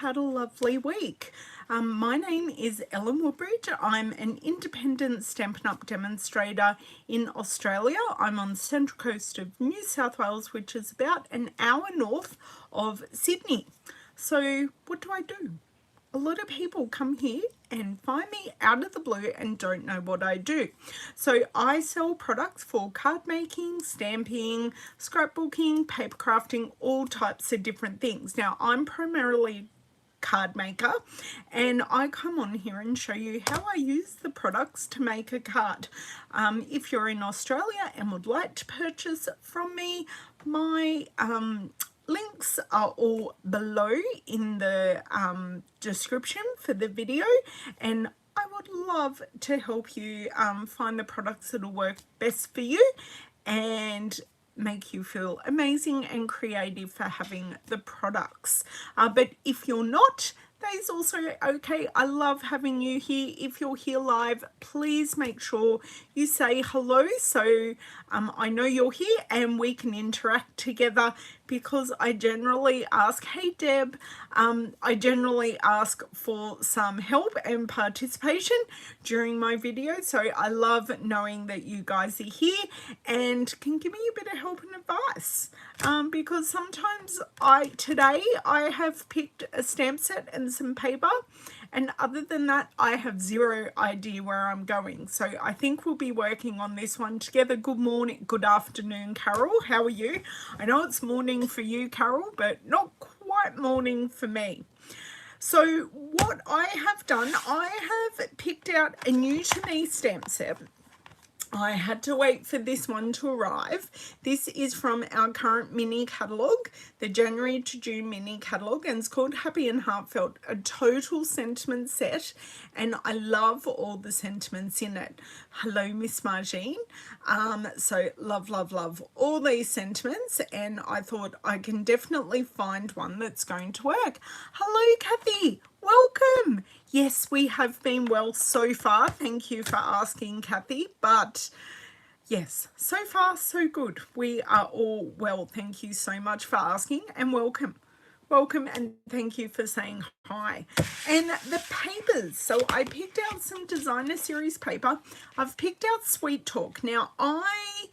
had a lovely week. My name is Ellen Woodbridge. I'm an independent Stampin' Up! Demonstrator in Australia. I'm on the central coast of New South Wales, which is about an hour north of Sydney. So what do? A lot of people come here and find me out of the blue and don't know what I do. So I sell products for card making, stamping, scrapbooking, paper crafting, all types of different things. Now I'm primarily card maker, and I come on here and show you how I use the products to make a card. If you're in Australia and would like to purchase from me, my links are all below in the description for the video, and I would love to help you find the products that will work best for you and make you feel amazing and creative for having the products. But if you're not, that is also okay. I love having you here. If you're here live, please make sure you say hello so I know you're here and we can interact together, because I generally ask, hey Deb, I generally ask for some help and participation during my videos. So I love knowing that you guys are here and can give me a bit of help and advice, because sometimes today I have picked a stamp set and some paper, and other than that I have zero idea where I'm going. So I think we'll be working on this one together. Good morning, good afternoon, Carol. How are you? I know it's morning for you, Carol, but not quite morning for me. So what I have done, I have picked out a new to me stamp set. I had to wait for this one to arrive. This is from our current mini catalogue, the January to June mini catalogue, and it's called Happy and Heartfelt, a total sentiment set, and I love all the sentiments in it. Hello, Miss Margine. So love all these sentiments, and I thought I can definitely find one that's going to work. Hello, Kathy. Welcome. Yes, we have been well so far. Thank you for asking, Kathy. But yes, so far so good. We are all well. Thank you so much for asking, and welcome. Welcome, and thank you for saying hi. And the papers. So I picked out some designer series paper. I've picked out Sweet Talk. Now, I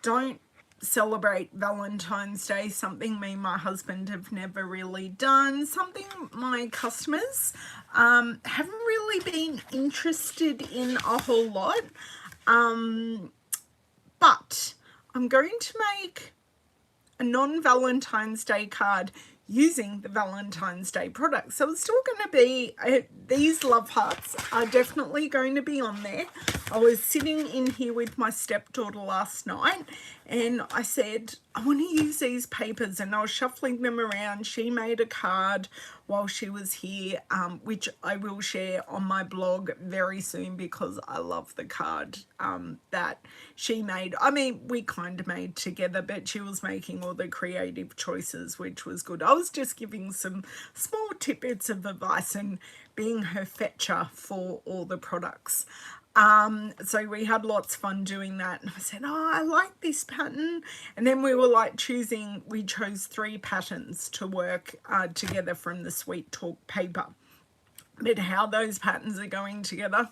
don't celebrate Valentine's Day, something me and my husband have never really done, something my customers haven't really been interested in a whole lot, but I'm going to make a non-Valentine's Day card using the Valentine's Day products. So it's still going to be, these love hearts are definitely going to be on there. I was sitting in here with my stepdaughter last night and I said, I want to use these papers, and I was shuffling them around. She made a card while she was here, which I will share on my blog very soon, because I love the card that she made. I mean, we kind of made together, but she was making all the creative choices, which was good. I was just giving some small tidbits of advice and being her fetcher for all the products. So we had lots of fun doing that, and I said, oh, I like this pattern, and then we were like we chose 3 patterns to work together from the Sweet Talk paper, but how those patterns are going together,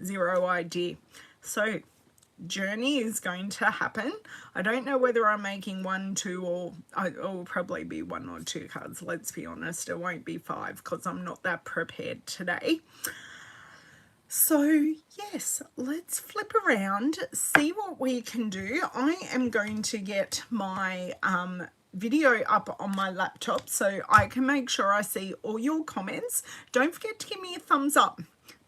zero idea. So journey is going to happen. I don't know whether I'm making 1, 2, or it will probably be 1 or 2 cards. Let's be honest, it won't be 5 because I'm not that prepared today. So yes, let's flip around, see what we can do. I am going to get my video up on my laptop so I can make sure I see all your comments. Don't forget to give me a thumbs up.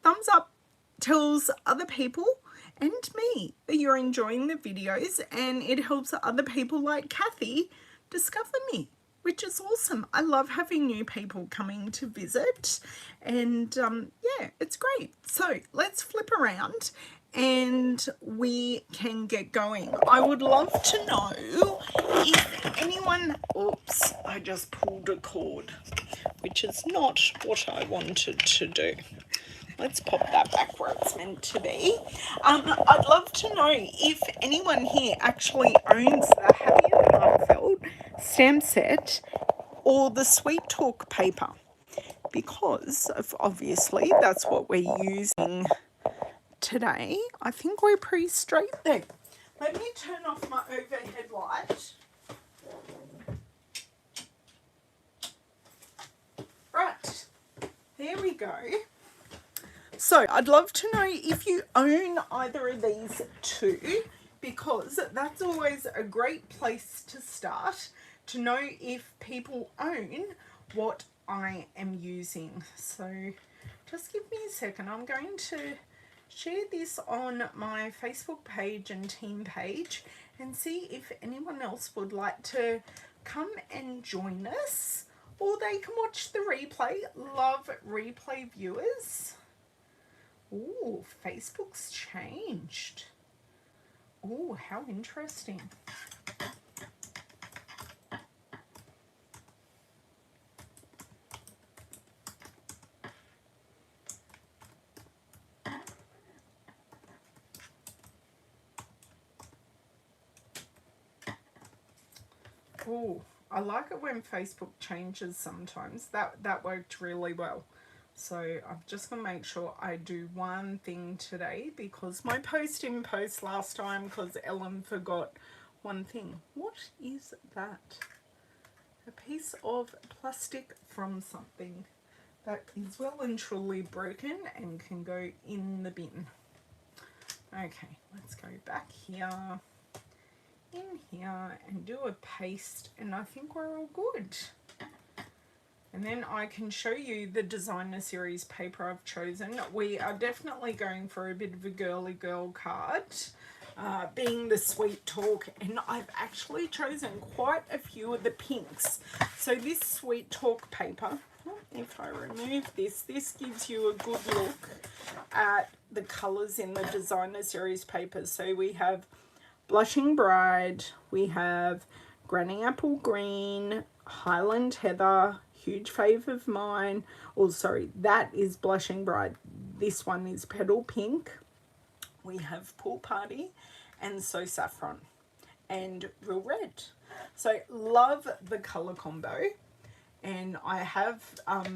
Thumbs up tells other people and me that you're enjoying the videos, and it helps other people like Kathy discover me, which is awesome. I love having new people coming to visit, and yeah, it's great. So let's flip around and we can get going. I would love to know if anyone, oops, I just pulled a cord, which is not what I wanted to do. Let's pop that back where it's meant to be. I'd love to know if anyone here actually owns the Happy and Heartfelt stamp set, or the Sweet Talk paper, because obviously that's what we're using today. I think we're pretty straight there. Let me turn off my overhead light. Right, there we go. So I'd love to know if you own either of these two, because that's always a great place to start, to know if people own what I am using. So just give me a second. I'm going to share this on my Facebook page and team page and see if anyone else would like to come and join us, or they can watch the replay. Love replay viewers. Ooh, Facebook's changed. Ooh, how interesting. Ooh, I like it when Facebook changes sometimes. That worked really well. So I'm just going to make sure I do one thing today, because my post didn't post last time because Ellen forgot one thing. What is that? A piece of plastic from something that is well and truly broken and can go in the bin. Okay, let's go back here, in here, and do a paste, and I think we're all good. And then I can show you the designer series paper I've chosen. We are definitely going for a bit of a girly girl card, being the Sweet Talk, and I've actually chosen quite a few of the pinks. So this Sweet Talk paper, if I remove this gives you a good look at the colours in the designer series papers. So we have Blushing Bride, we have Granny Apple Green, Highland Heather, huge fave of mine. Oh, sorry, that is Blushing Bride. This one is Petal Pink. We have Pool Party, and So Saffron, and Real Red. So love the colour combo. And I have, I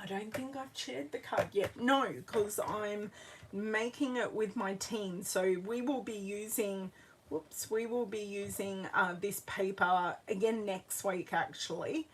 don't think I've shared the card yet. No, because I'm making it with my team. So we will be using, this paper again next week actually,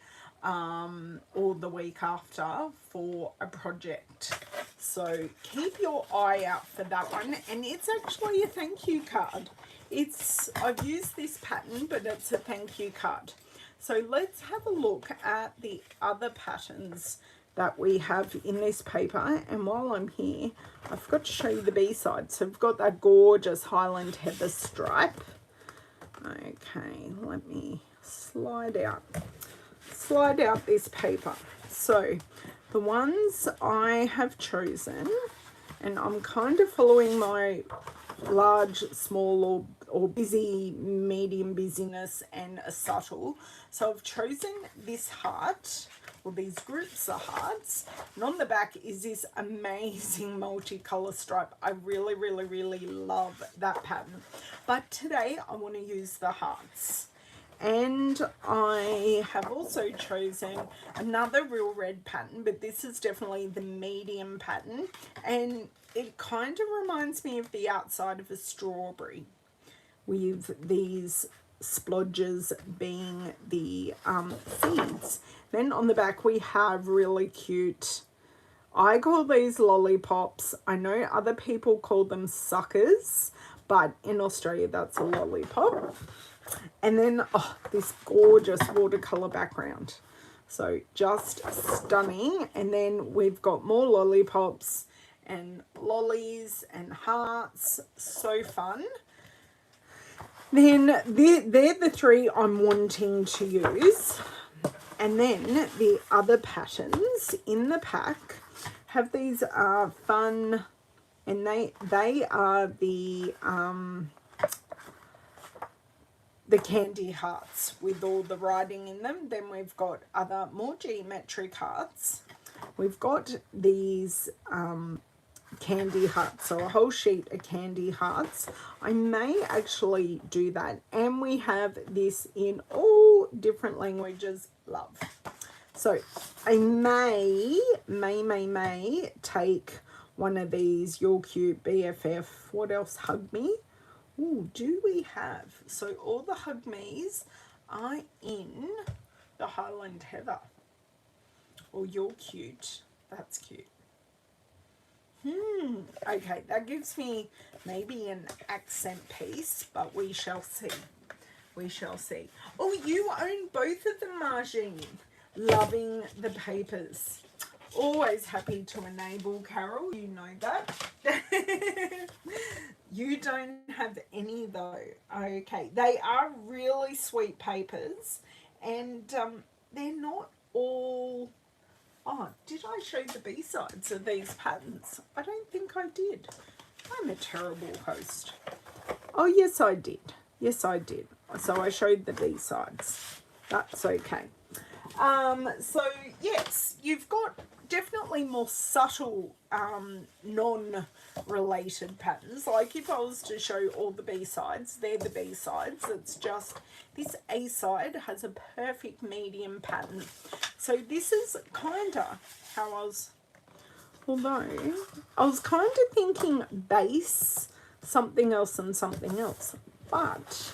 or the week after, for a project. So keep your eye out for that one. And it's actually a thank you card. I've used this pattern, but it's a thank you card. So let's have a look at the other patterns that we have in this paper. And while I'm here, I forgot to show you the B-side. So we've got that gorgeous Highland Heather stripe. Okay, let me slide out this paper. So the ones I have chosen, and I'm kind of following my large, small, or busy, medium busyness, and a subtle. So I've chosen this heart, or these groups of hearts, and on the back is this amazing multicolour stripe. I really, really, really love that pattern. But today I want to use the hearts. And I have also chosen another Real Red pattern, but this is definitely the medium pattern, and it kind of reminds me of the outside of a strawberry, with these splodges being the seeds. Then on the back we have really cute, I call these lollipops. I know other people call them suckers, but in Australia that's a lollipop. And then, oh, this gorgeous watercolor background. So just stunning. And then we've got more lollipops and lollies and hearts. So fun. Then they're the three I'm wanting to use. And then the other patterns in the pack have these fun, and they are the candy hearts with all the writing in them. Then we've got other more geometric hearts. We've got these candy hearts, so a whole sheet of candy hearts. I may actually do that, and we have this in all different languages. Love. So I may take one of these You're Cute BFF. What else? Hug Me. Ooh, do we have? So all the Hug Me's are in the Highland Heather. Or You're Cute. That's cute. Okay, that gives me maybe an accent piece, but we shall see. We shall see. Oh, you own both of them, Margine. Loving the papers. Always happy to enable, Carol. You know that. You don't have any though. Okay, they are really sweet papers, and they're not all... Oh, did I show the B-sides of these patterns? I don't think I did. I'm a terrible host. Oh, yes, I did. Yes, I did. So I showed the B-sides. That's okay. So, yes, you've got definitely more subtle non-related patterns. Like if I was to show all the B-sides, they're the B-sides. It's just this A-side has a perfect medium pattern. So this is kind of how I was, although I was kind of thinking base, something else and something else. But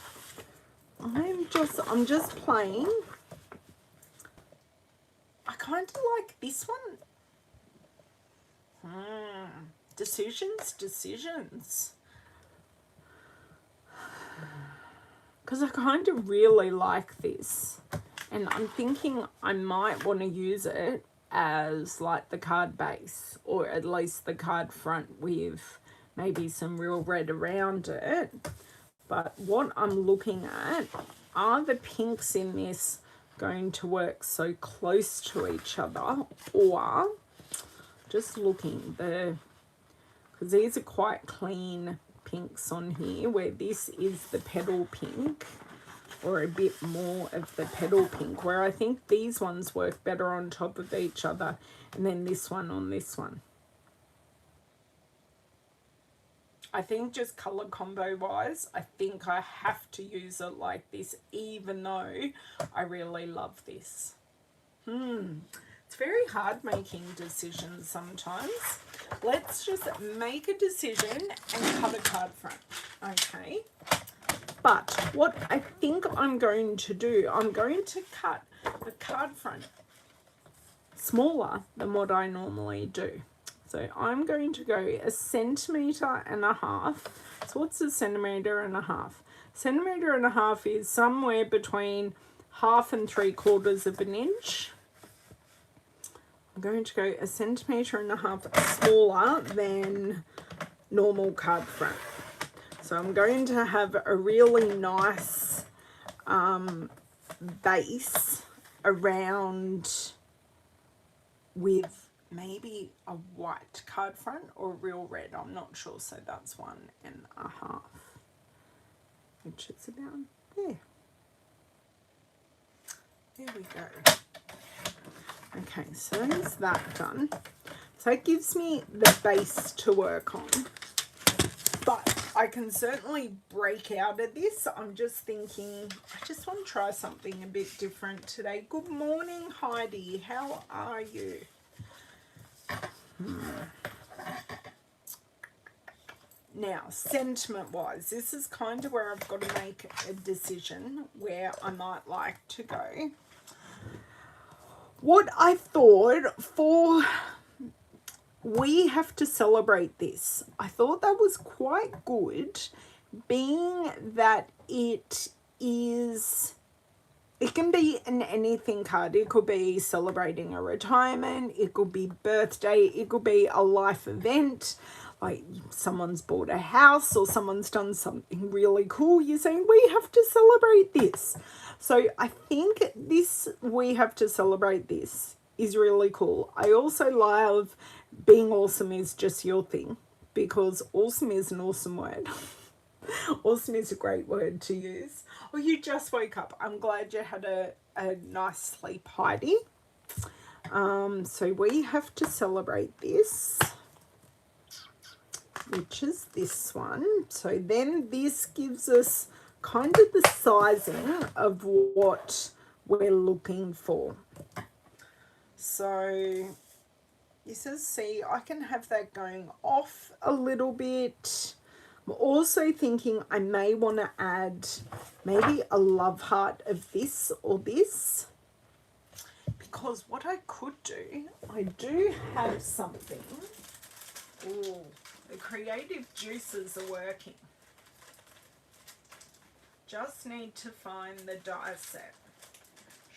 I'm just playing. I kind of like this one. Decisions. Because I kind of really like this. And I'm thinking I might want to use it as like the card base, or at least the card front with maybe some real red around it. But what I'm looking at, are the pinks in this going to work so close to each other, or just looking because these are quite clean pinks on here, where this is the petal pink, or a bit more of the petal pink, where I think these ones work better on top of each other, and then this one on this one. I think just color combo wise, I think I have to use it like this, even though I really love this. It's very hard making decisions sometimes. Let's just make a decision and cut a card front, okay? But what I think I'm going to do, I'm going to cut the card front smaller than what I normally do. So I'm going to go 1.5 centimeters. So what's 1.5 centimeters? 1.5 centimeters is somewhere between 1/2 and 3/4 inch. I'm going to go 1.5 centimeters smaller than normal card front. So I'm going to have a really nice base around with maybe a white card front or real red. I'm not sure. So that's 1.5, which is about there. There we go. Okay, so is that done? So it gives me the base to work on. But I can certainly break out of this. I'm just thinking, I just want to try something a bit different today. Good morning, Heidi. How are you? Now, sentiment-wise, this is kind of where I've got to make a decision where I might like to go. What I thought for We Have to Celebrate This, I thought that was quite good, being that it can be an anything card. It could be celebrating a retirement, it could be birthday, it could be a life event, like someone's bought a house or someone's done something really cool. You're saying, we have to celebrate this. So I think this We Have to Celebrate This is really cool. I also love being awesome is just your thing, because awesome is an awesome word. Awesome is a great word to use. Or you just woke up. I'm glad you had a nice sleep, Heidi. So we have to celebrate this. which is this one. So then this gives us kind of the sizing of what we're looking for. So this is, see, I can have that going off a little bit. I'm also thinking I may want to add maybe a love heart of this or this, because what I could do, I do have something. Oh, the creative juices are working. Just need to find the die set.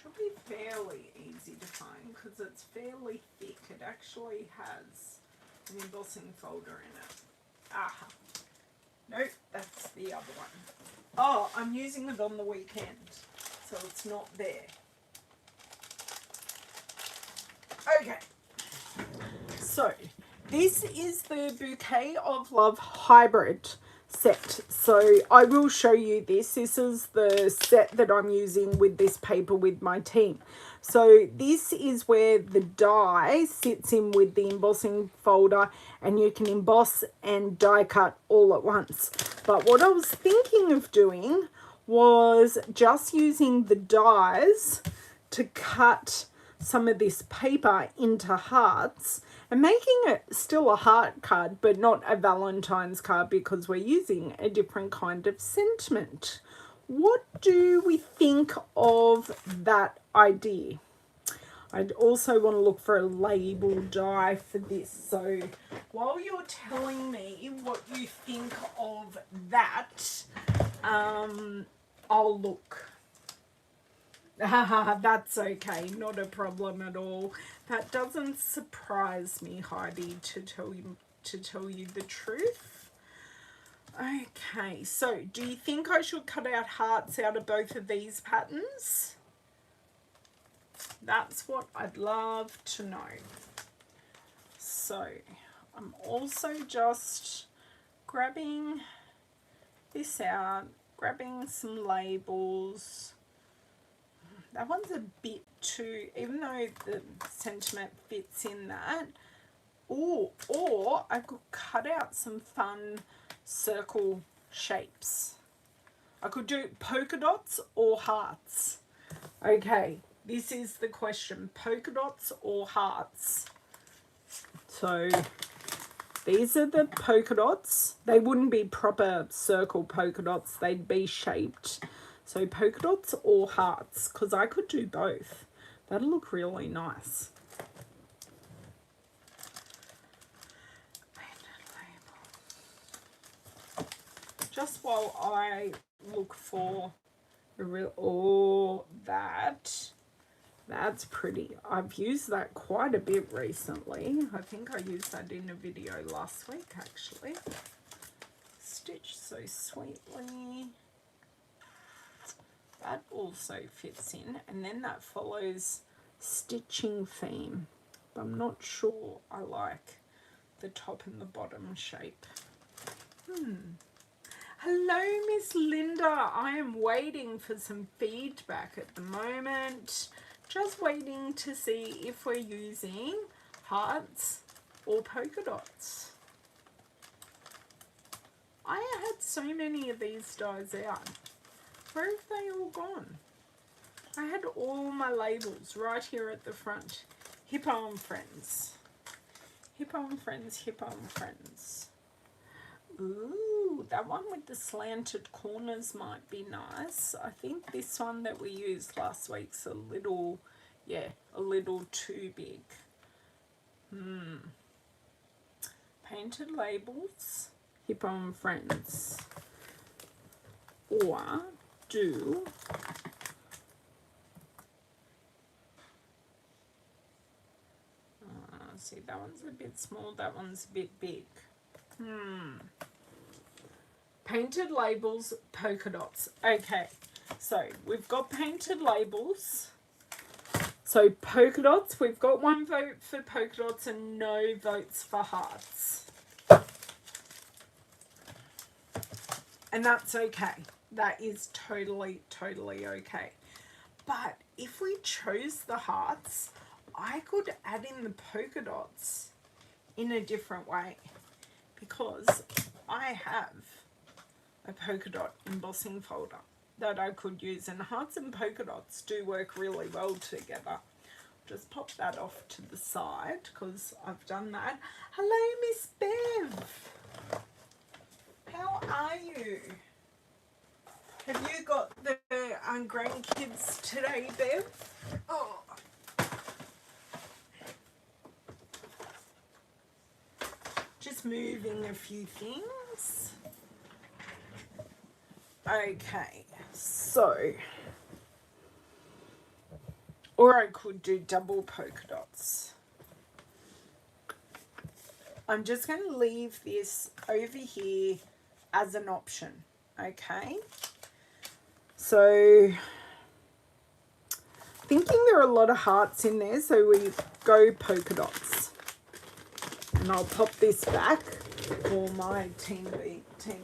Should be fairly easy to find because it's fairly thick. It actually has an embossing folder in it. Aha. Nope, that's the other one. Oh, I'm using it on the weekend, so it's not there. Okay. So, this is the Bouquet of Love hybrid set. So I will show you this. This is the set that I'm using with this paper with my team. So this is where the die sits in with the embossing folder, and you can emboss and die cut all at once. But what I was thinking of doing was just using the dies to cut some of this paper into hearts and making it still a heart card, but not a Valentine's card, because we're using a different kind of sentiment. What do we think of that idea? I'd also want to look for a label die for this. So while you're telling me what you think of that, I'll look. That's okay, not a problem at all. That doesn't surprise me, Heidi, to tell you the truth. Okay, so do you think I should cut out hearts out of both of these patterns? That's what I'd love to know. So I'm also just grabbing this out, grabbing some labels. That one's a bit too, even though the sentiment fits in that. Or I could cut out some fun circle shapes. I could do polka dots or hearts. Okay, this is the question. Polka dots or hearts? So these are the polka dots. They wouldn't be proper circle polka dots. They'd be shaped. So polka dots or hearts, because I could do both. That'll look really nice. Just while I look for the real, oh, that's pretty. I've used that quite a bit recently. I think I used that in a video last week, actually. Stitch so sweetly. That also fits in, and then that follows stitching theme. But I'm not sure I like the top and the bottom shape. Hello, Miss Linda. I am waiting for some feedback at the moment. Just waiting to see if we're using hearts or polka dots. I had so many of these dies out. Where have they all gone? I had all my labels right here at the front. Hippo and Friends. Hippo and Friends, Hippo and Friends. Ooh, that one with the slanted corners might be nice. I think this one that we used last week's a little, yeah, a little too big. Painted labels, Hippo and Friends. Or do see, that one's a bit small, that one's a bit big. Painted labels, polka dots. Okay, so we've got painted labels. So polka dots, we've got 1 vote for polka dots and no votes for hearts. And that's okay. That is totally okay. But if we chose the hearts, I could add in the polka dots in a different way. because I have a polka dot embossing folder that I could use, and hearts and polka dots do work really well together. Just pop that off to the side because I've done that. Hello, Miss Bev. How are you? Have you got the grandkids today, Bev? Oh. Just moving a few things. Okay, so, or I could do double polka dots. I'm just going to leave this over here as an option, okay? So, thinking there are a lot of hearts in there, so we go polka dots. And I'll pop this back for my team meeting.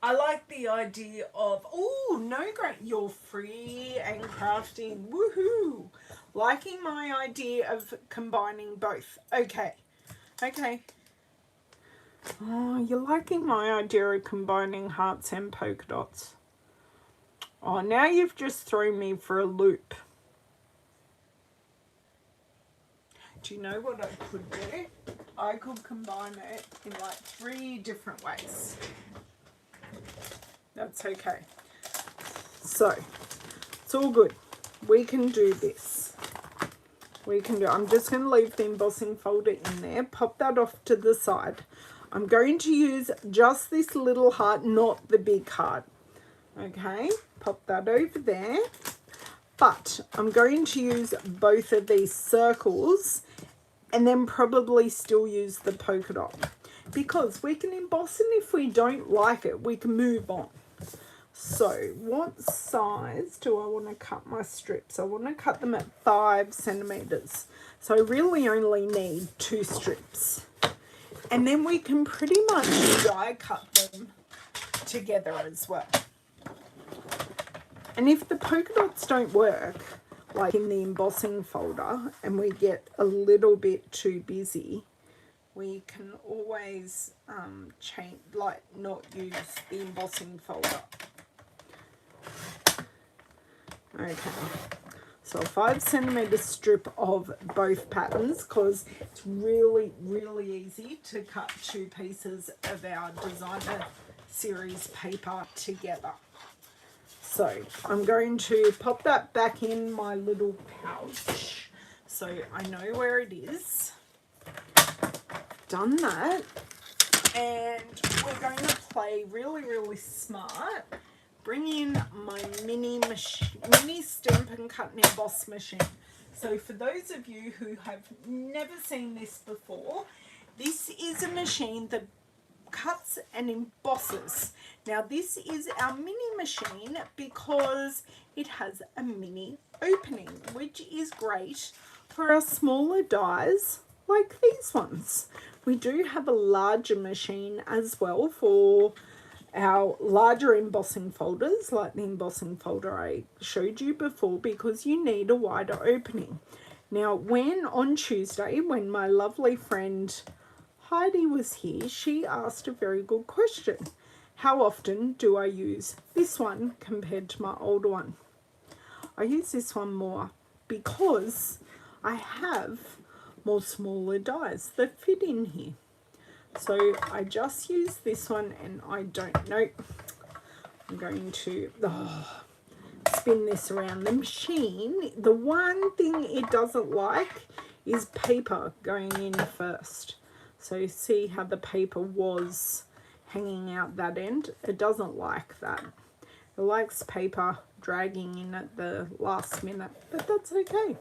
I like the idea of, oh, no, great, you're free and crafting, woohoo. Liking my idea of combining both. Okay. Oh, you're liking my idea of combining hearts and polka dots. Oh, now you've just thrown me for a loop. Do you know what I could do? I could combine it in like 3 different ways. That's okay. So, it's all good. We can do this. I'm just going to leave the embossing folder in there. Pop that off to the side. I'm going to use just this little heart, not the big heart. Okay, pop that over there. But I'm going to use both of these circles and then probably still use the polka dot. Because we can emboss, and if we don't like it, we can move on. So what size do I want to cut my strips? I want to cut them at 5 centimeters. So I really only need 2 strips. And then we can pretty much die cut them together as well. And if the polka dots don't work, like in the embossing folder, and we get a little bit too busy, we can always change, like not use the embossing folder. Okay, so a 5 centimeter strip of both patterns, because it's really easy to cut 2 pieces of our designer series paper together. So I'm going to pop that back in my little pouch so I know where it is. Done that, and we're going to play really smart. Bring in my mini Stampin' Cut and Emboss machine. So for those of you who have never seen this before, this is a machine that cuts and embosses. Now this is our mini machine because it has a mini opening, which is great for our smaller dies like these ones. We do have a larger machine as well for our larger embossing folders, like the embossing folder I showed you before, because you need a wider opening. Now on Tuesday, when my lovely friend Heidi was here, she asked a very good question. How often do I use this one compared to my older one? I use this one more because I have more smaller dies that fit in here. So I just use this one, and I don't know. I'm going to spin this around the machine. The one thing it doesn't like is paper going in first. So see how the paper was hanging out that end? It doesn't like that. It likes paper dragging in at the last minute, but that's okay.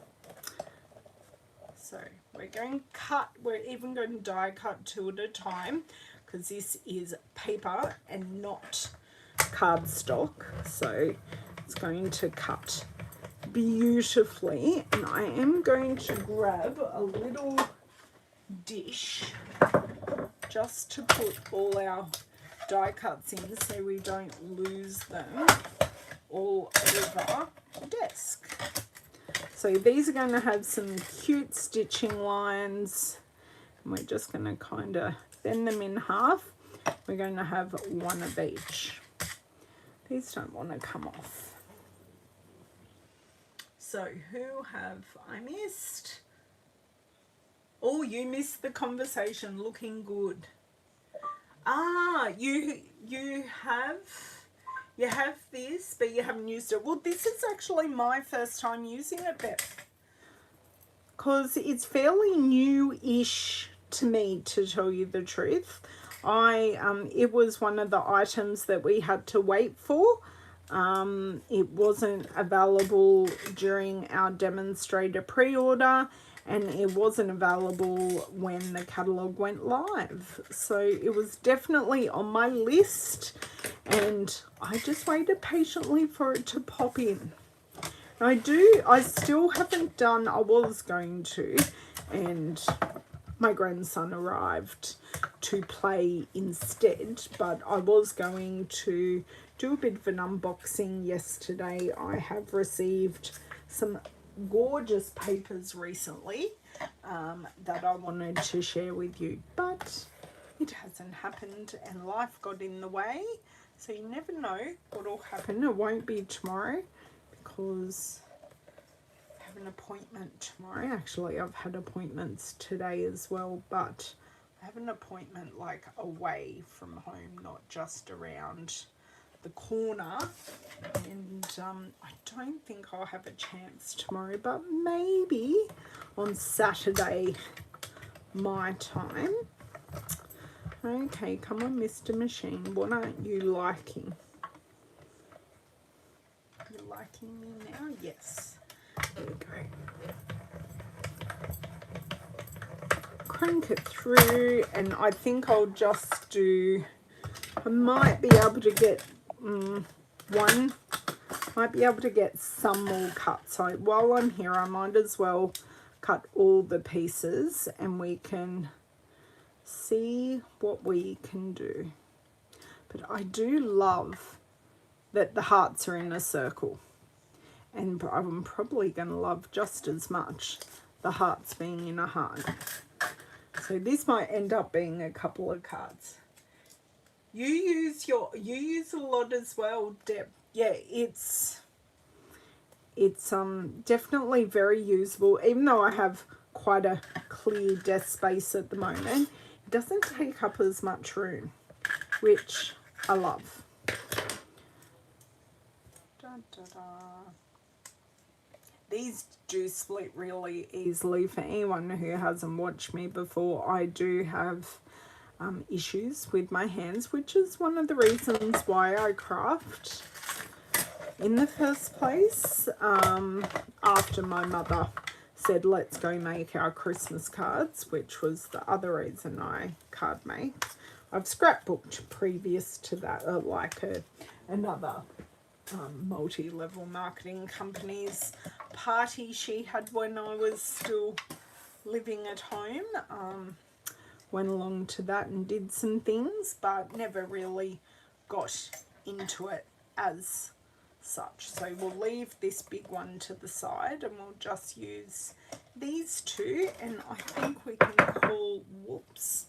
So we're going to cut, we're even going to die cut 2 at a time, because this is paper and not cardstock. So it's going to cut beautifully, and I am going to grab a little dish just to put all our die cuts in so we don't lose them all over the desk. So these are going to have some cute stitching lines, And we're just going to kind of bend them in half. We're going to have one of each. These don't want to come off. So who have I missed? Oh, you missed the conversation. Looking good. Ah, you have this, but you haven't used it. Well, this is actually my first time using it, Beth, because it's fairly new-ish to me, to tell you the truth. It was one of the items that we had to wait for. It wasn't available during our Demonstrator pre-order, and it wasn't available when the catalogue went live. So it was definitely on my list, and I just waited patiently for it to pop in. I still haven't done, I was going to, and my grandson arrived to play instead, but I was going to do a bit of an unboxing yesterday. I have received some gorgeous papers recently that I wanted to share with you, but it hasn't happened and life got in the way, so you never know what will happen. It won't be tomorrow because I have an appointment tomorrow. Actually, I've had appointments today as well, but I have an appointment like away from home, not just around the corner, and I don't think I'll have a chance tomorrow, but maybe on Saturday my time. Okay, come on, Mr. Machine, what aren't you liking? You're liking me now? Yes. There we go. Crank it through, and I think I'll just do, I might be able to get might be able to get some more cut. So while I'm here, I might as well cut all the pieces and we can see what we can do. But I do love that the hearts are in a circle, and I'm probably going to love just as much the hearts being in a heart. So this might end up being a couple of cards. You use a lot as well, Deb. Yeah, it's definitely very usable. Even though I have quite a clear desk space at the moment, it doesn't take up as much room, which I love. Da, da, da. These do split really easily. For anyone who hasn't watched me before, I do have issues with my hands, which is one of the reasons why I craft in the first place. After my mother said let's go make our Christmas cards, which was the other reason I card make. I've scrapbooked previous to that, another multi-level marketing company's party she had when I was still living at home. Went along to that and did some things, but never really got into it as such. So we'll leave this big one to the side and we'll just use these two, and I think we can call, whoops,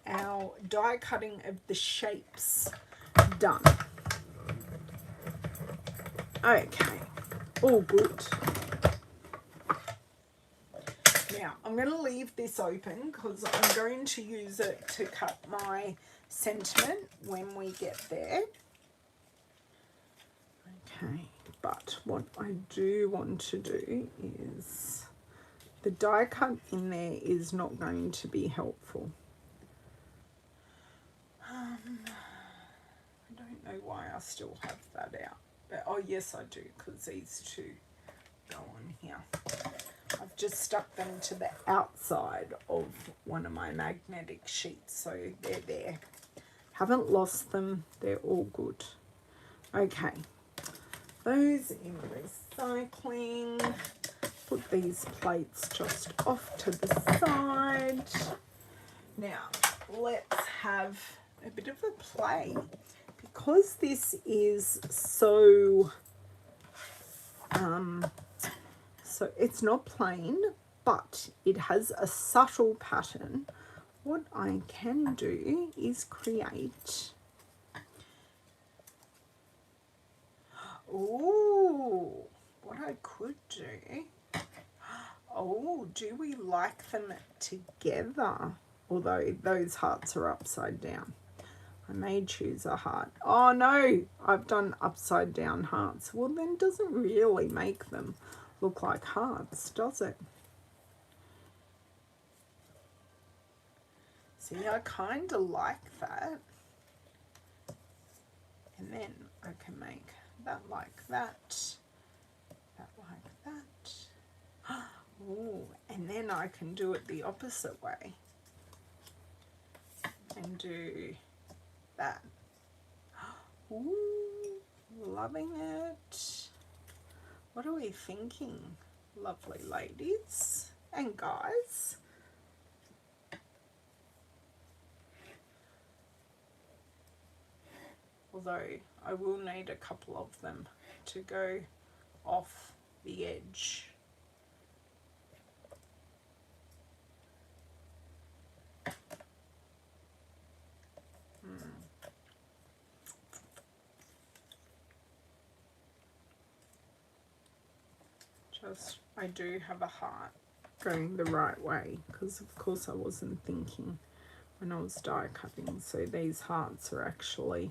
our die cutting of the shapes done. Okay, all good. Now, I'm going to leave this open because I'm going to use it to cut my sentiment when we get there. Okay, but what I do want to do is, the die cut in there is not going to be helpful. I don't know why I still have that out. But, oh yes I do, because these two go on here. I've just stuck them to the outside of one of my magnetic sheets, so they're there. Haven't lost them, they're all good. Okay, those in recycling. Put these plates just off to the side. Now, let's have a bit of a play. Because this is so it's not plain, but it has a subtle pattern. what I can do is create, oh, what I could do, oh, do we like them together? Although those hearts are upside down. I may choose a heart. Oh no, I've done upside down hearts. Well, then it doesn't really make them look like hearts, does it? See, I kind of like that. And then I can make that like that, that like that. Ooh, and then I can do it the opposite way and do that. Ooh, loving it. What are we thinking, lovely ladies and guys? Although I will need a couple of them to go off the edge. I do have a heart going the right way, because of course I wasn't thinking when I was die cutting. So these hearts are actually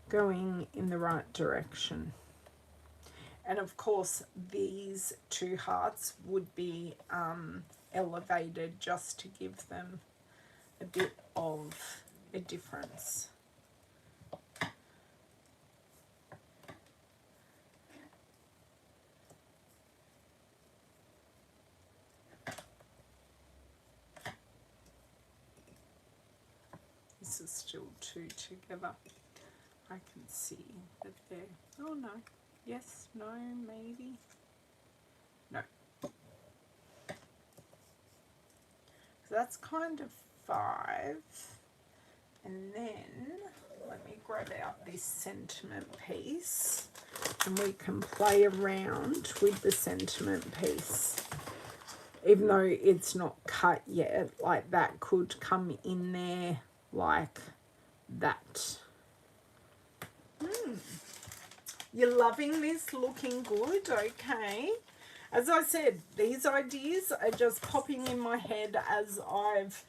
going in the right direction. And of course these two hearts would be elevated just to give them a bit of a difference. This is still two together. I can see that they're, oh no, yes, no, maybe, no. So that's kind of 5. And then let me grab out this sentiment piece and we can play around with the sentiment piece. Even though it's not cut yet, like that could come in there like that. You're loving this, looking good, okay. As I said, these ideas are just popping in my head as I've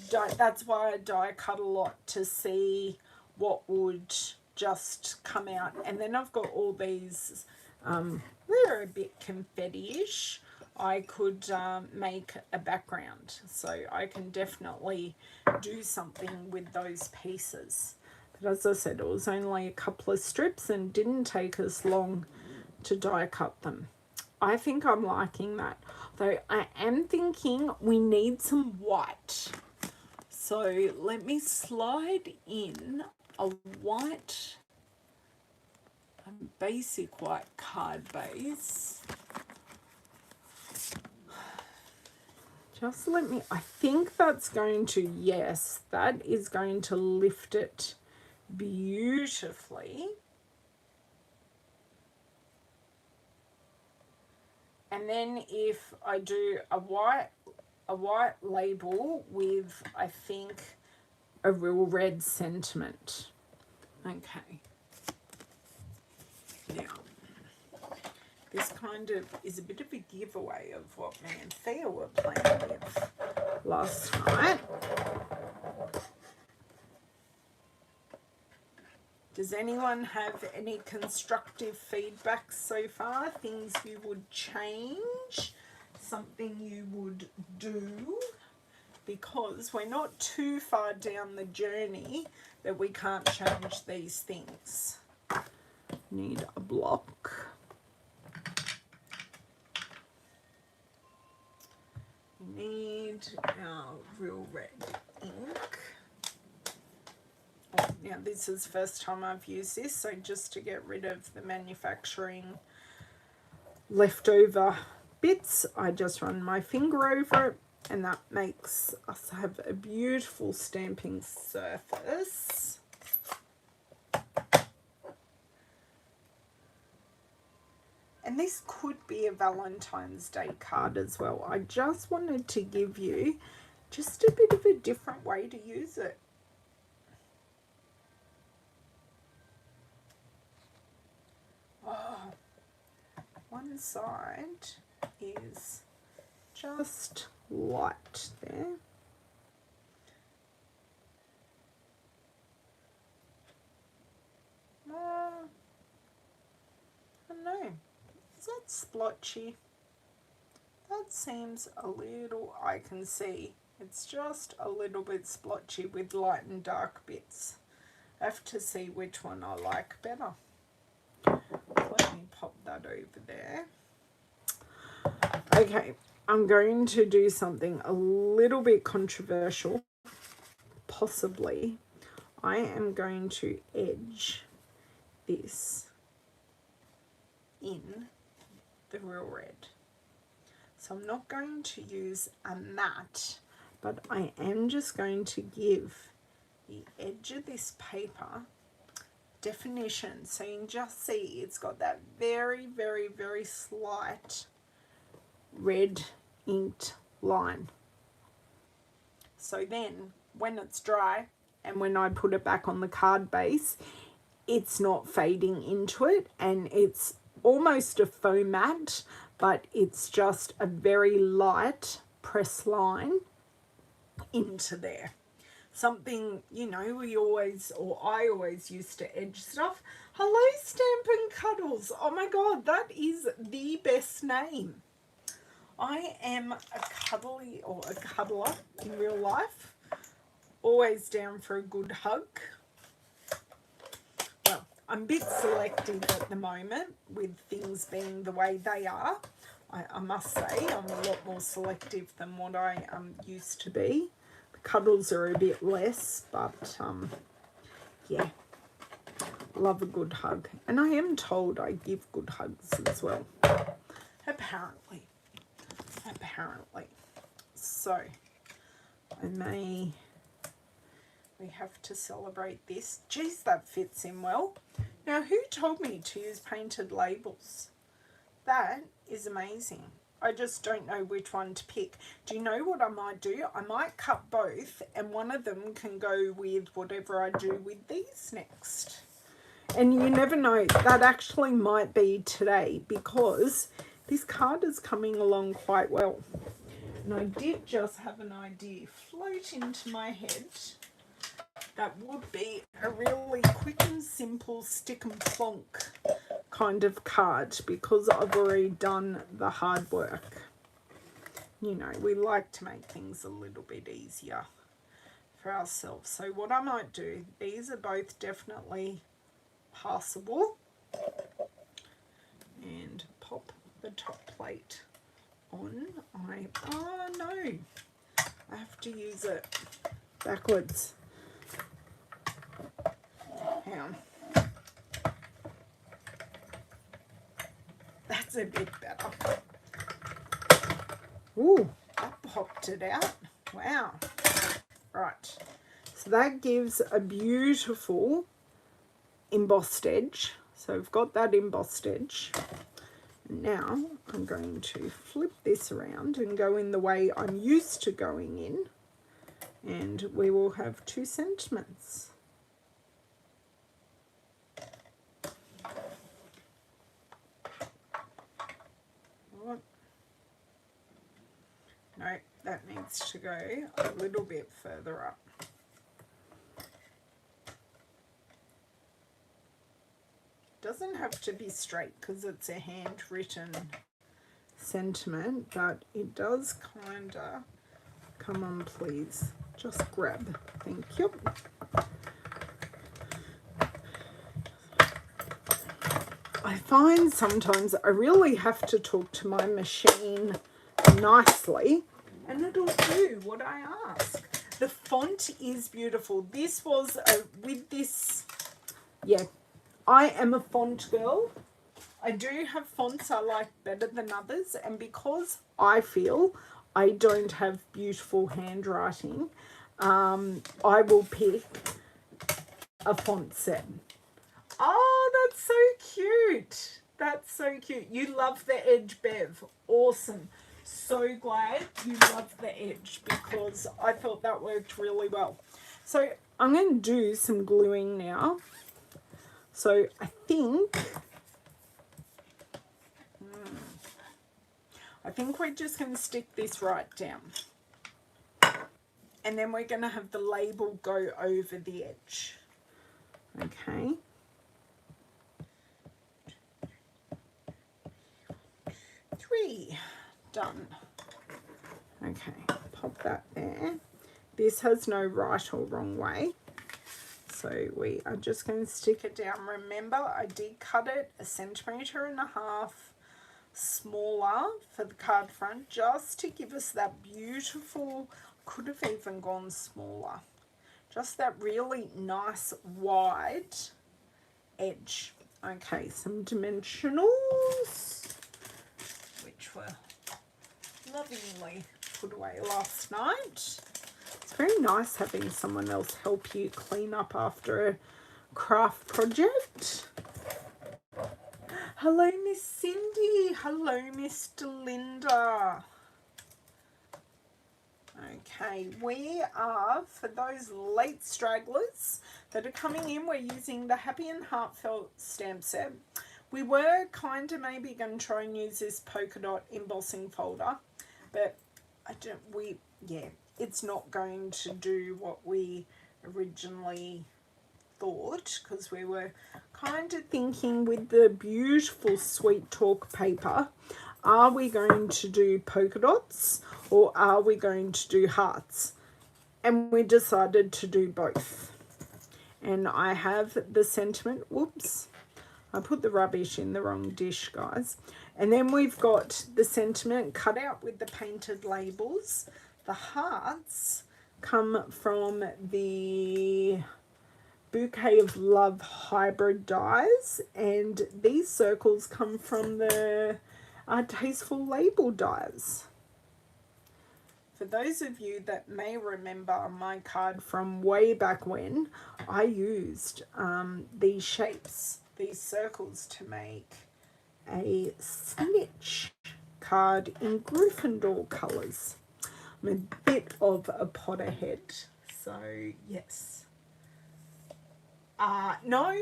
done. That's why I die cut a lot, to see what would just come out. And then I've got all these, they're a bit confetti-ish. I could make a background, so I can definitely do something with those pieces. But as I said, it was only a couple of strips and didn't take us long to die cut them. I think I'm liking that, though I am thinking we need some white. So let me slide in a white, a basic white card base. Just let me, I think that's going to, yes, that is going to lift it beautifully. And then if I do a white label with, I think, a real red sentiment. Okay. Now, this kind of is a bit of a giveaway of what me and Thea were playing with last night. Does anyone have any constructive feedback so far? Things you would change? Something you would do? Because we're not too far down the journey that we can't change these things. Need a block. Need our real red ink. Oh, now this is the first time I've used this, so just to get rid of the manufacturing leftover bits, I just run my finger over it, and that makes us have a beautiful stamping surface. And this could be a Valentine's Day card as well. I just wanted to give you just a bit of a different way to use it. Oh, one side is just light there. I don't know. Is that splotchy? That seems a little, I can see. It's just a little bit splotchy with light and dark bits. I have to see which one I like better. Let me pop that over there. Okay, I'm going to do something a little bit controversial, possibly. I am going to edge this in the real red. So I'm not going to use a matte, but I am just going to give the edge of this paper definition. So you can just see it's got that very, very, very slight red inked line. So then when it's dry and when I put it back on the card base, it's not fading into it, and it's almost a faux matte, but it's just a very light press line into there. Something, you know, we always, or I always used to edge stuff. Hello, Stampin' Cuddles. Oh my God, that is the best name. I am a cuddly, or a cuddler in real life. Always down for a good hug. Well, I'm a bit selective at the moment with things being the way they are. I must say I'm a lot more selective than what I used to be. The cuddles are a bit less, but yeah, love a good hug. And I am told I give good hugs as well. Apparently. So we have to celebrate this. Geez, that fits in well. Now, who told me to use painted labels? That is amazing. I just don't know which one to pick. Do you know what I might do? I might cut both, and one of them can go with whatever I do with these next. And you never know, that actually might be today, because this card is coming along quite well. And I did just have an idea float into my head that would be a really quick and simple stick and plonk kind of card, because I've already done the hard work. You know, we like to make things a little bit easier for ourselves. So what I might do, these are both definitely passable, and pop the top plate on. Oh no, I have to use it backwards. Hang on. That's a bit better. Ooh, that popped it out. Wow. Right. So that gives a beautiful embossed edge. So we've got that embossed edge. And now I'm going to flip this around and go in the way I'm used to going in. And we will have two sentiments. No, that needs to go a little bit further up. Doesn't have to be straight because it's a handwritten sentiment, but it does kind of, come on please, just grab. Thank you. I find sometimes I really have to talk to my machine nicely, and it'll do what I ask. The font is beautiful. This was with this, yeah, I am a font girl. I do have fonts I like better than others, and because I feel I don't have beautiful handwriting, I will pick a font set. Oh, that's so cute. That's so cute. You love the Edge Bev. Awesome. so glad you love the edge because I thought that worked really well. So I'm going to do some gluing now. So I think we're just going to stick this right down. And then we're going to have the label go over the edge. Okay. Three. Done. Okay, pop that there. This has no right or wrong way. So we are just going to stick it down. Remember, I did cut it 1.5 centimeters smaller for the card front, just to give us that beautiful, could have even gone smaller, just that really nice wide edge. Okay, some dimensionals, which were lovingly put away last night. It's very nice having someone else help you clean up after a craft project. Hello, Miss Cindy. Hello, Mr. Linda. Okay, we are, for those late stragglers that are coming in, we're using the Happy and Heartfelt stamp set. We were kind of maybe going to try and use this polka dot embossing folder, but it's not going to do what we originally thought, because we were kind of thinking with the beautiful Sweet Talk paper, are we going to do polka dots or are we going to do hearts? And we decided to do both. And I have the sentiment, whoops, I put the rubbish in the wrong dish, guys. And then we've got the sentiment cut out with the painted labels. The hearts come from the Bouquet of Love hybrid dies, and these circles come from the Tasteful Label dies. For those of you that may remember my card from way back when, I used these shapes, these circles, to make a snitch card in Gryffindor colours. I'm a bit of a Potterhead, so yes. No,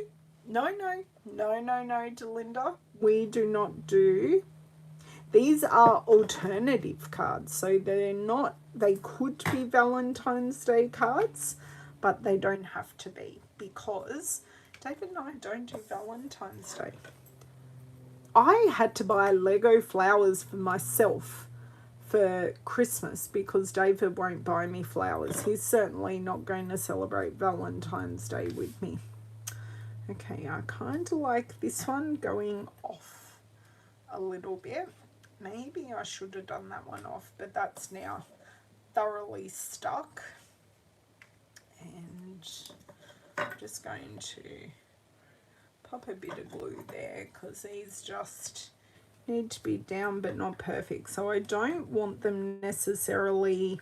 Delinda. We do not do. These are alternative cards, so they're not, they could be Valentine's Day cards, but they don't have to be, because David and I don't do Valentine's Day. I had to buy Lego flowers for myself for Christmas because David won't buy me flowers. He's certainly not going to celebrate Valentine's Day with me. Okay, I kind of like this one going off a little bit. Maybe I should have done that one off, but that's now thoroughly stuck. And I'm just going to pop a bit of glue there because these just need to be down but not perfect. So I don't want them necessarily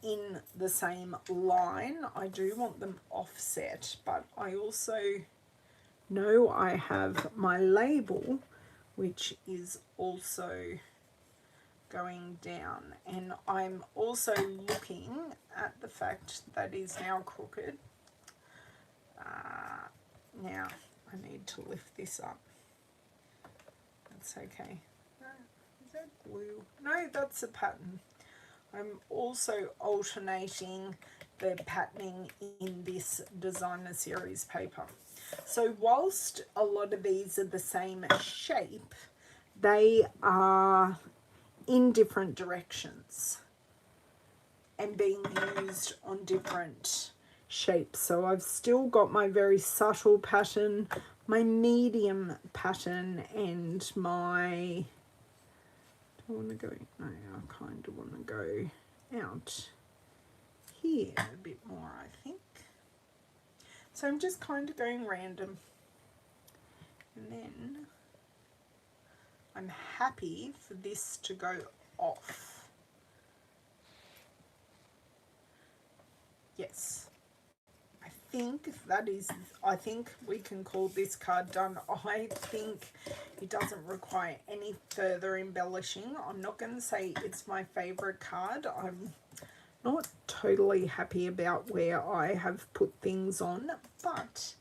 in the same line. I do want them offset, but I also know I have my label, which is also going down, and I'm also looking at the fact that is now crooked. Now I need to lift this up. That's okay. Is that glue? No, that's a pattern. I'm also alternating the patterning in this designer series paper. So whilst a lot of these are the same shape, they are in different directions and being used on different shapes. So I've still got my very subtle pattern, my medium pattern, and my, do I want to go, no, I kind of want to go out here a bit more, I think. So I'm just kind of going random. And then I'm happy for this to go off. Yes. I I think we can call this card done. I think it doesn't require any further embellishing. I'm not going to say it's my favorite card. I'm not totally happy about where I have put things on, but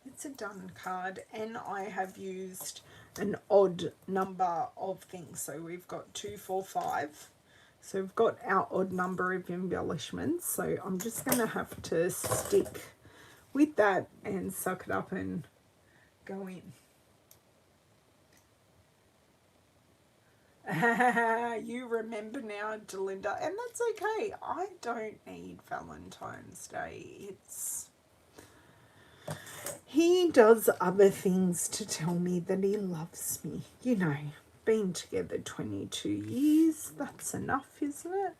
it's a done card, and I have used an odd number of things. So we've got 2, 4, 5. So we've got our odd number of embellishments. So I'm just going to have to stick with that and suck it up and go in. You remember now, Delinda, and that's okay. I don't need Valentine's Day. He does other things to tell me that he loves me. You know, been together 22 years. That's enough, isn't it?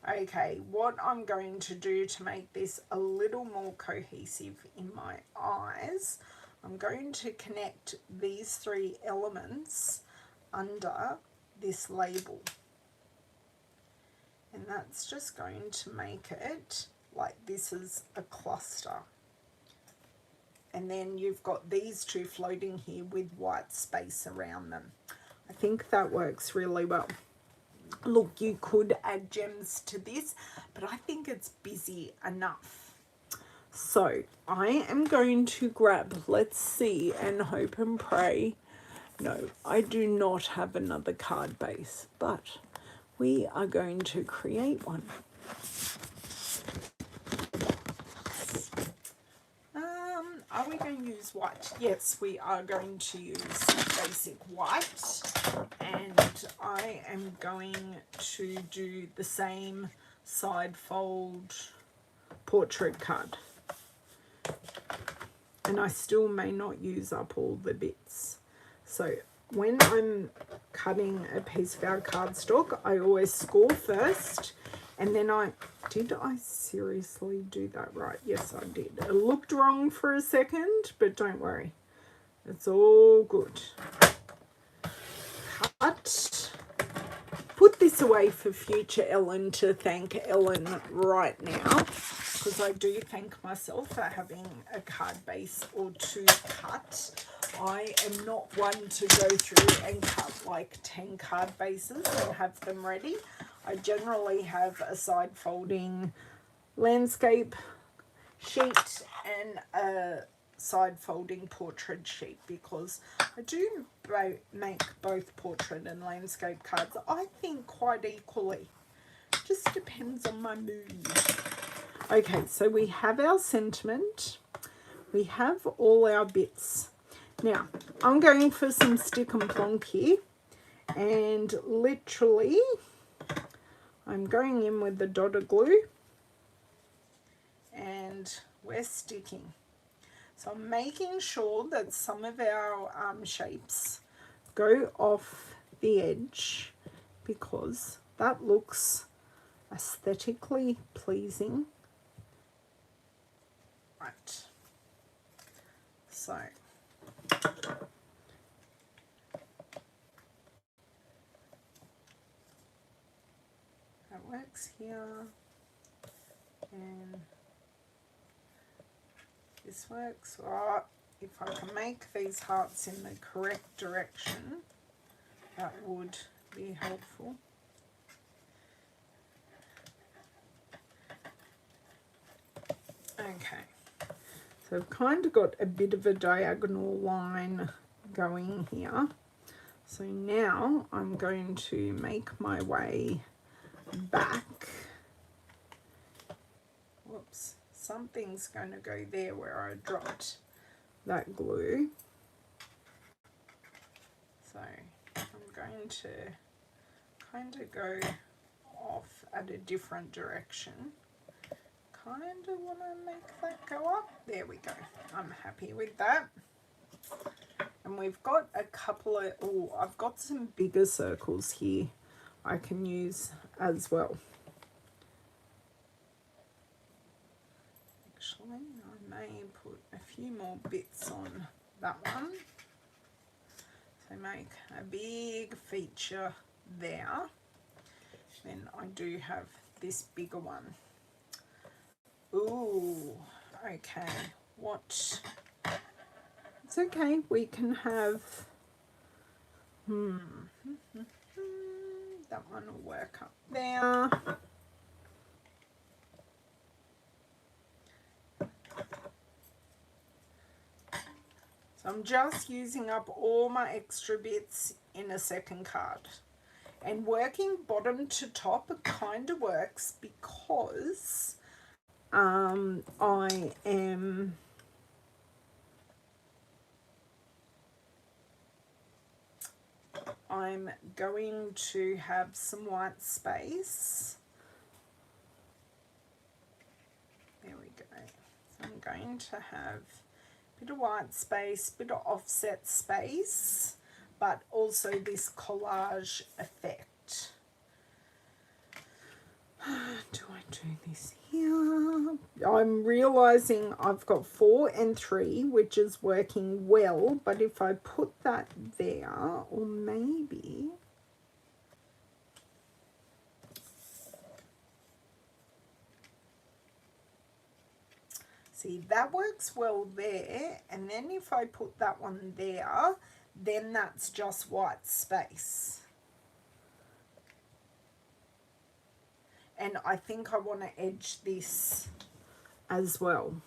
Okay, what I'm going to do to make this a little more cohesive in my eyes, I'm going to connect these 3 elements under this label. And that's just going to make it like this is a cluster. And then you've got these 2 floating here with white space around them. I think that works really well. Look, you could add gems to this, but I think it's busy enough. So I am going to grab, let's see, and hope and pray. No, I do not have another card base, but we are going to create one. Are we going to use white? Yes, we are going to use basic white, and I am going to do the same side fold portrait card. And I still may not use up all the bits. So when I'm cutting a piece of our cardstock, I always score first, and then did I seriously do that right? Yes, I did. It looked wrong for a second, but don't worry. It's all good. Cut. Put this away for future Ellen to thank Ellen right now, because I do thank myself for having a card base or 2 cut. I am not one to go through and cut like 10 card bases and have them ready. I generally have a side folding landscape sheet and a side folding portrait sheet, because I do make both portrait and landscape cards, I think, quite equally. Just depends on my mood. Okay, so we have our sentiment. We have all our bits. Now, I'm going for some stick and plonk here, and literally I'm going in with the dotted glue and we're sticking. So I'm making sure that some of our shapes go off the edge, because that looks aesthetically pleasing. Right. So that works here, and this works. Oh, if I can make these hearts in the correct direction, that would be helpful. Okay, so I've kind of got a bit of a diagonal line going here. So now I'm going to make my way back. Whoops, something's going to go there where I dropped that glue. So I'm going to kind of go off at a different direction. Kind of want to make that go up. There we go. I'm happy with that. And we've got a couple of, oh, I've got some bigger circles here I can use as well. Actually, I may put a few more bits on that one. So make a big feature there. Then I do have this bigger one. Ooh, Okay, what? It's okay, we can have, that one will work up there. So I'm just using up all my extra bits in a second card. And working bottom to top kind of works because I'm going to have some white space. There we go. So I'm going to have a bit of white space, bit of offset space, but also this collage effect. Do I do this here? I'm realizing I've got 4 and 3, which is working well, but if I put that there, or maybe, see, that works well there, and then if I put that one there, then that's just white space. And I think I want to edge this as well.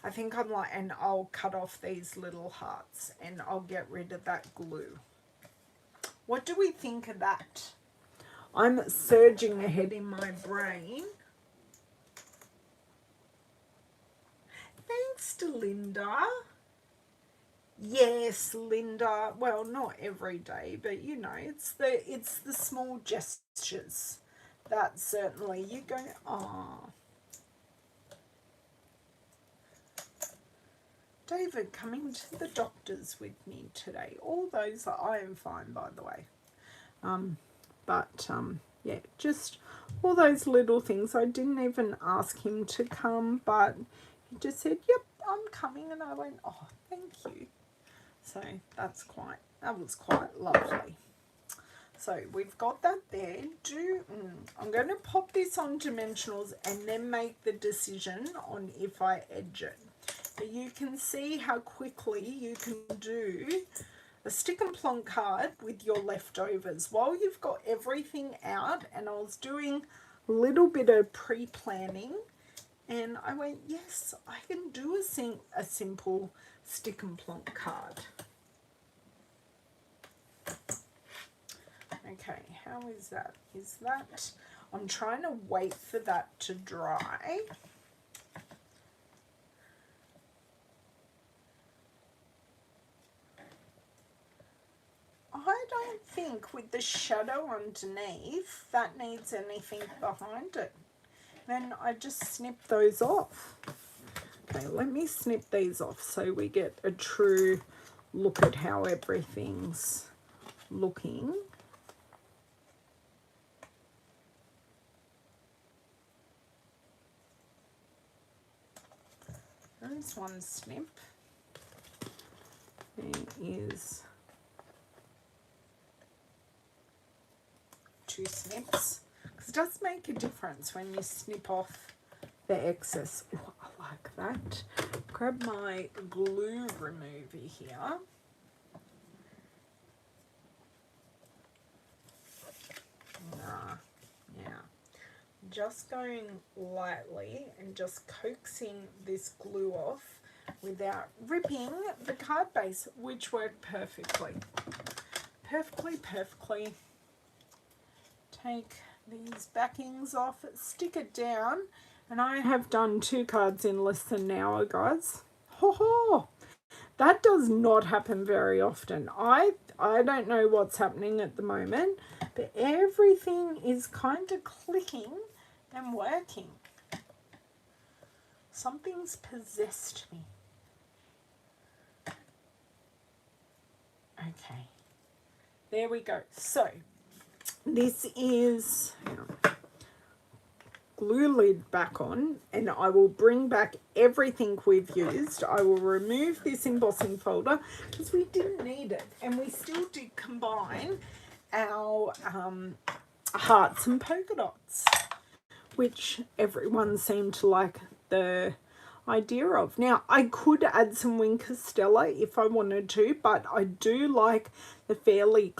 I think I'm like, and I'll cut off these little hearts and I'll get rid of that glue. What do we think of that? I'm surging ahead in my brain. Thanks to Linda. Yes, Linda. Well, not every day, but you know, it's the small gestures that certainly you go, oh. David coming to the doctors with me today. All those are, I am fine, by the way. Yeah, just all those little things. I didn't even ask him to come, but he just said, yep, I'm coming, and I went, oh, thank you. So that was quite lovely. So we've got that there. I'm going to pop this on dimensionals and then make the decision on if I edge it. But you can see how quickly you can do a stick and plonk card with your leftovers while you've got everything out. And I was doing a little bit of pre-planning, and I went, yes, I can do a simple stick and plonk card. Okay, how is that? Is that, I'm trying to wait for that to dry. I don't think with the shadow underneath that needs anything behind it. Then I just snip those off. Okay, let me snip these off so we get a true look at how everything's looking. There's one snip. There is 2 snips. Because it does make a difference when you snip off the excess. Oh, I like that. Grab my glue remover here. Yeah. Just going lightly and just coaxing this glue off without ripping the card base, which worked perfectly. Perfectly. Take these backings off, stick it down, and I have done 2 cards in less than an hour, guys. Ho! That does not happen very often. I don't know what's happening at the moment, but everything is kind of clicking and working. Something's possessed me. Okay, there we go. So this is, glue lid back on, and I will bring back everything we've used. I will remove this embossing folder because we didn't need it, and we still did combine our hearts and polka dots, which everyone seemed to like the idea of. Now, I could add some Wink Stella if I wanted to, but I do like the fairly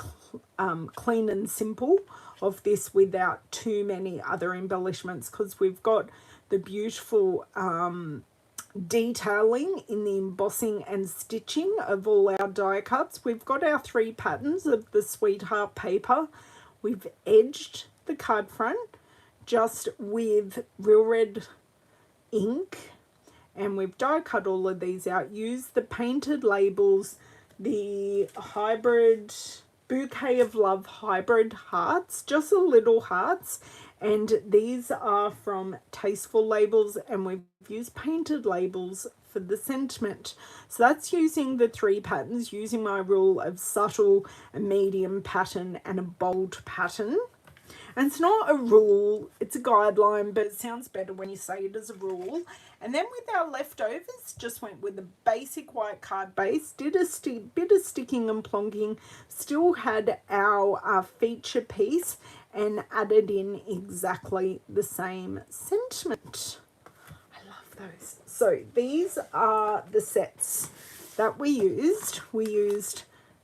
clean and simple of this without too many other embellishments, because we've got the beautiful detailing in the embossing and stitching of all our die cuts. We've got our 3 patterns of the Sweetheart paper. We've edged the card front just with Real Red ink, and we've die cut all of these out. Use the painted labels, the hybrid Bouquet of Love hybrid hearts, just a little hearts, and these are from Tasteful Labels, and we've used painted labels for the sentiment. So that's using the 3 patterns, using my rule of subtle, a medium pattern, and a bold pattern. And it's not a rule, it's a guideline, but it sounds better when you say it as a rule. And then with our leftovers, just went with the basic white card base, did a bit of sticking and plonking, still had our feature piece, and added in exactly the same sentiment. I love those. So these are the sets that we used. We used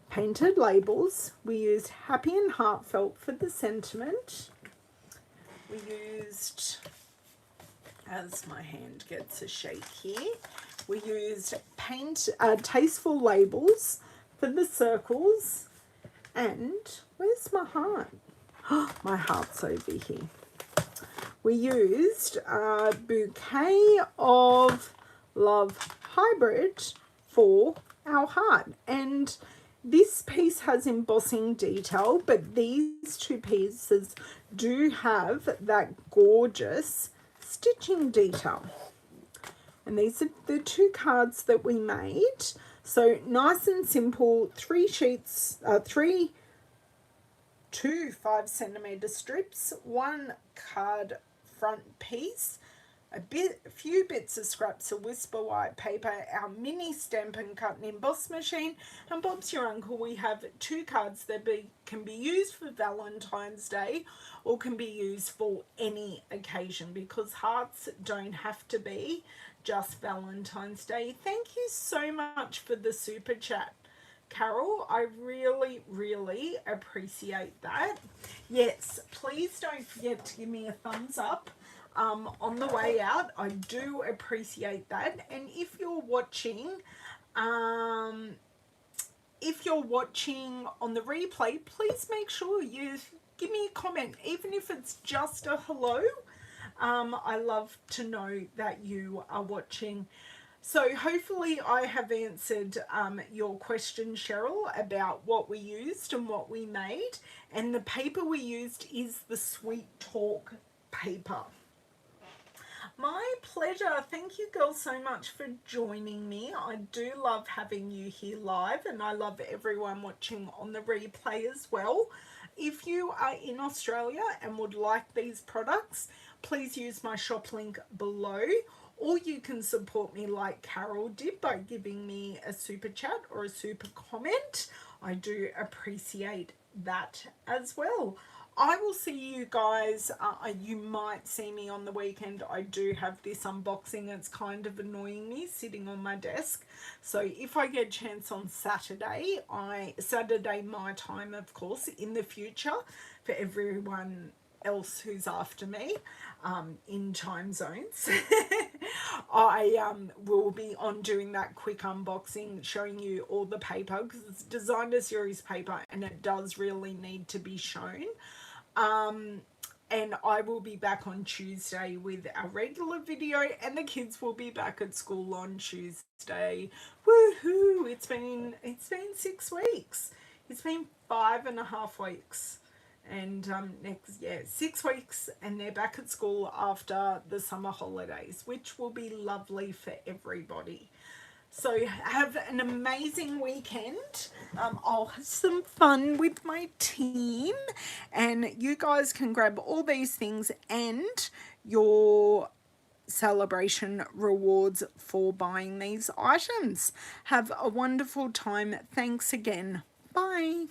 painted labels, we used Happy and Heartfelt for the sentiment, we used, as my hand gets a shake here, we used Tasteful Labels for the circles, and where's my heart? My heart's over here. We used a Bouquet of Love hybrid for our heart, and this piece has embossing detail, but these 2 pieces do have that gorgeous stitching detail. And these are the 2 cards that we made. So nice and simple, 3 sheets, 2 5cm strips, 1 card front piece, a few bits of scraps of Whisper white paper, our mini Stampin' cut and emboss machine, and Bob's Your Uncle. We have 2 cards that can be used for Valentine's Day or can be used for any occasion, because hearts don't have to be just Valentine's Day. Thank you so much for the super chat, Carol. I really, really appreciate that. Yes, please don't forget to give me a thumbs up on the way out. I do appreciate that. And if you're watching on the replay, please make sure you give me a comment, even if it's just a hello. I love to know that you are watching. So hopefully I have answered your question, Cheryl, about what we used and what we made. And the paper we used is the Sweet Talk paper. My pleasure. Thank you girls so much for joining me. I do love having you here live, and I love everyone watching on the replay as well. If you are in Australia and would like these products, please use my shop link below, or you can support me like Carol did by giving me a super chat or a super comment. I do appreciate that as well. I will see you guys. You might see me on the weekend. I do have this unboxing. It's kind of annoying me sitting on my desk. So if I get a chance on Saturday my time, of course, in the future, for everyone else who's after me in time zones, I will be on doing that quick unboxing, showing you all the paper, because it's Designer Series paper and it does really need to be shown. And I will be back on Tuesday with our regular video, and the kids will be back at school on Tuesday. Woohoo! It's been 6 weeks. It's been 5.5 weeks. And 6 weeks, and they're back at school after the summer holidays, which will be lovely for everybody. So have an amazing weekend. I'll have some fun with my team, and you guys can grab all these things and your celebration rewards for buying these items. Have a wonderful time. Thanks again. Bye.